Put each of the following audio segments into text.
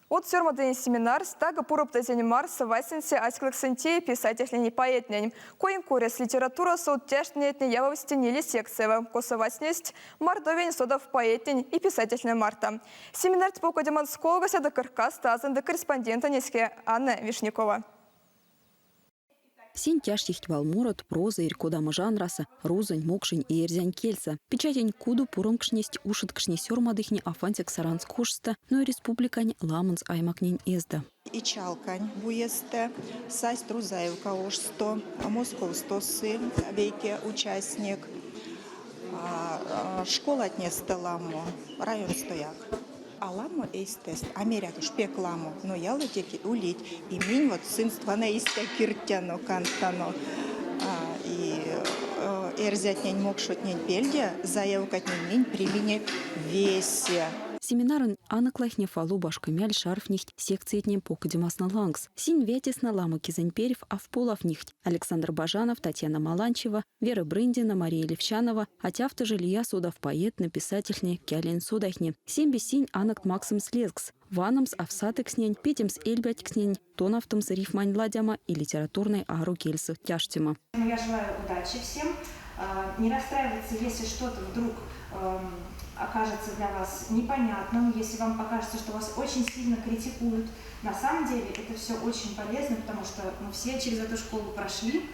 От сёрмаден семинар стага пурыптазен марса васенсе аськлыксенте писательный поэтнень. Коин курес литература суд тяжнетне явовстенили секция. Косоваснесть мардовень содов поэтнень и писательная марта. Семинар тпока демонского до каркас тазен до корреспондента Неске Анна Вишнякова. Сень тяжтихть валмурат, проза, иркодама жанраса, розань, мокшень и эрзянь кельса. Печатень куду пуромкшнесть ушиткшни сёрмадыхни афантик саранскошста, но и республикань ламанс аймакнень эзда. И чалкань буесте, састь Рузаевка ошсто, Московстосы, вейке участник, школа отнесте ламо, район стояк. Аламо эйстест, амеряк шпек ламо, но я летеки улить, и минь вот сынство на исте киртяно кантано, и эрзятнень мокшотнень бельдя, заявкатнень минь примине весе. Семинарын анаклахне фалу башкамяль шарфнихть секциетнем покадемасна лангс. Синь вятесна лама кизаньперев авполовнихть. Александр Бажанов, Татьяна Маланчева, Вера Брындина, Мария Левчанова, атявта жилья судов поэт, написательне, кялен судахне. Семь бесинь анакт Максим Слезкс. Ванамс авсатекснень, петемс эльбятькснень, тонавтомс рифмань ладяма и литературной ару кельсы тяжтема. Я желаю удачи всем. Не расстраиваться, если что-то вдруг окажется для вас непонятным, если вам покажется, что вас очень сильно критикуют. На самом деле это все очень полезно, потому что мы все через эту школу прошли,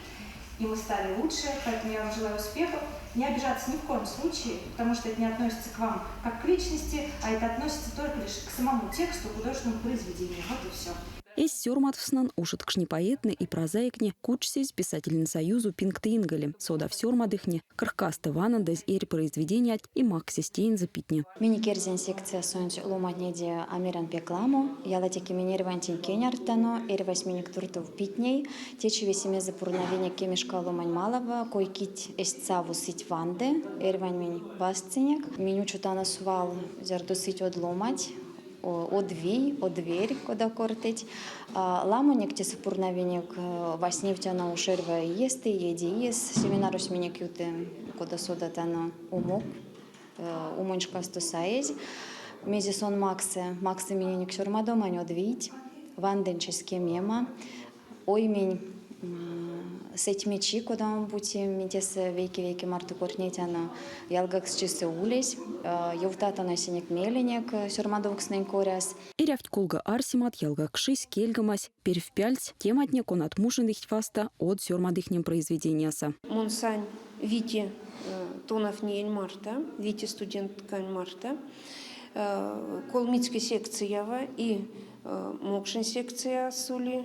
и мы стали лучше, поэтому я вам желаю успехов. Не обижаться ни в коем случае, потому что это не относится к вам как к личности, а это относится только лишь к самому тексту художественного произведения. Вот и все. Эс сёрматвснан ушиткшни поэтны и прозаикне кучсись писательный союзу пинктеингали. Сода в сёрмадыхне, каркаста ванандез эри произведения и максистейн запитне. Миникерзен секция сонч ломатнеде амеран пекламу, ялатеки минервантин кеняртано, эрвась миник туртов питней, течи весеме запурновение кемешка ломань малова, койкить эсцаву сыть ванде, эрвань мини басценяк, меню чутана сувал зердосыть одломать, дверь, куда кортить. Ламоник те сапурновенек восневтяно ушерва есты, еди ес, семинарус миник юте, куда сода тано умок, умончка стосаез. Мезисон Максы миник шурмадом, анё двить, ванденческе мема, оймень сетьмечи, куда он будете митес веки марты кортнетяно, ялгакс чисты улесь, евтатано синек меленек, сюрмадокснен коряс. Эрявть колга арсимат ялгакшись кельгамась, перевпяльц, тематне конат мушендыхть фаста от сёрмадыхнем произведенияса. Монсань Вити Тонов Нель Марта, Вити студентка Марта, Колмицкая секция и Мокшин секция сули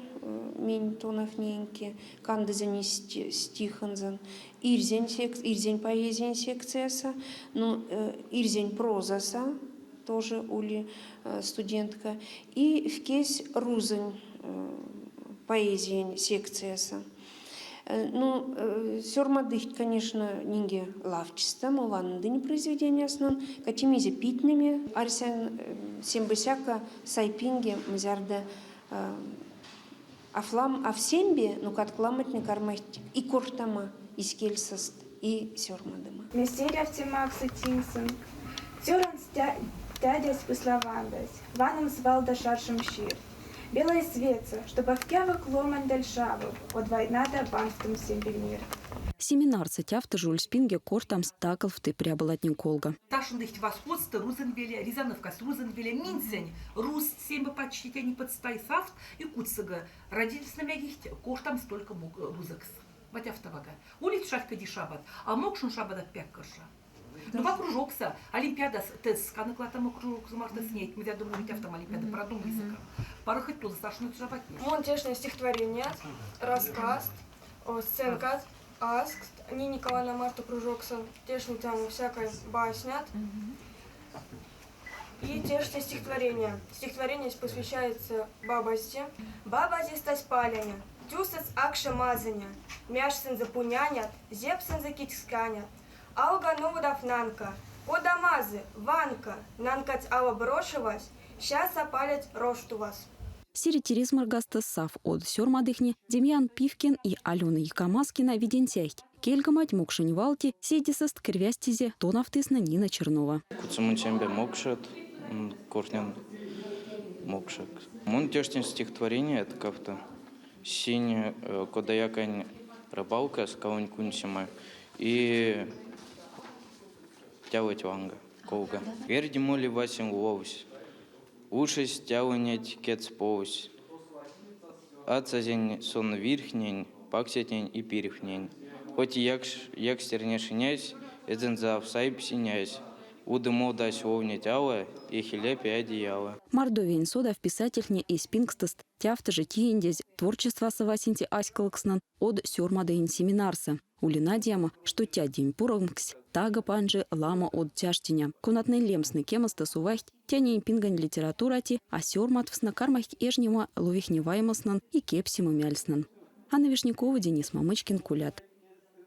мень Тонов Неньки, Кандазани Стиханзан, Ирзень поэзия секцияса, ну Ирзень прозаса, тоже ули студентка, и вкесь Рузань поэзия секцияса. Ну, сёрмадыхть, конечно, нинге лавчиста, мовандыни произведения основн, катимизе питными, арсен сембысяка сайпинге мзярда афлам авсембе, ну каткламатни кармахть и кортама, и скельсаст, и сёрмадыма. Местерявте Макса Тинсон, тёранс дядя спыславандась, ваном свалда шаршим щир. Белая светца, чтобы вкявок ломань дальшаву, от войната банстом сембельмир. Семинар цатявта жульспинге кортамс такалфты прябалатнин колга. Ташындыхть восходство Рузенвеля, Рязановкас Рузенвеля, Минцень, Рус семьба почти не подстай сафт и куцага. Родились на мягихть, коштам столько рузекс. Ватявтавага. Улиц шатка дешабат, а мокшун шабада пяккаша. Ну, кружокса, Олимпиада тез, канаклатам кружок замарта снять, мы я думаю, ведь автом Олимпиада продумали языком. Парахать тоже сашну жабатни. Монтешное стихотворение, рассказ, сценка, аск, не Николай Марту кружокса, тешный там всякой баснят. И тешное стихотворение. Стихотворение посвящается бабазе. Бабазе стась паляня, тюсец акша мазаня, мяшсен запунянят, зепсен закитсканят. Алга новодав нанка, подамазы, ванка, нанкать ала брошивась, щас опалять рошту вас. Сиритирис Маргаста Сав от сёрмадыхни, Демьян Пивкин и Алена Якомаскина виденсяйхть. Кельгамать мокшень валти, седисаст кривястизе, тонавтысна Нина Чернова. Куцумунчембе мокшет, кортнян мокшак. Мон тёштин стихотворение это как-то синяя кодаякань рыбалка с каунь кунсима и тялать ванга колга. Верди моли васин ловусь. Уши стялынять кец повусь. Ацазень сон вирхнень, паксятень и пирхнень. Хоть и як стернешинясь, эдзен за всайб синясь. Уды мода словня тяла и хилепи одеяла. Мордовиен содав писательне и спингстест тяфта житиендезь творчество савасинти аськалакснан от сёрмадейн семинарса. Улина дема, что тя день пуромкс, тага панжи лама от тяштиня. Конатный лемсный кемаста сувахть, тянень пингань литературати, а сёрмат вснакармахть эжнема ловихневаймаснан и кепсима мяльснан. Анна Вишнякова, Денис Мамычкин, Кулят.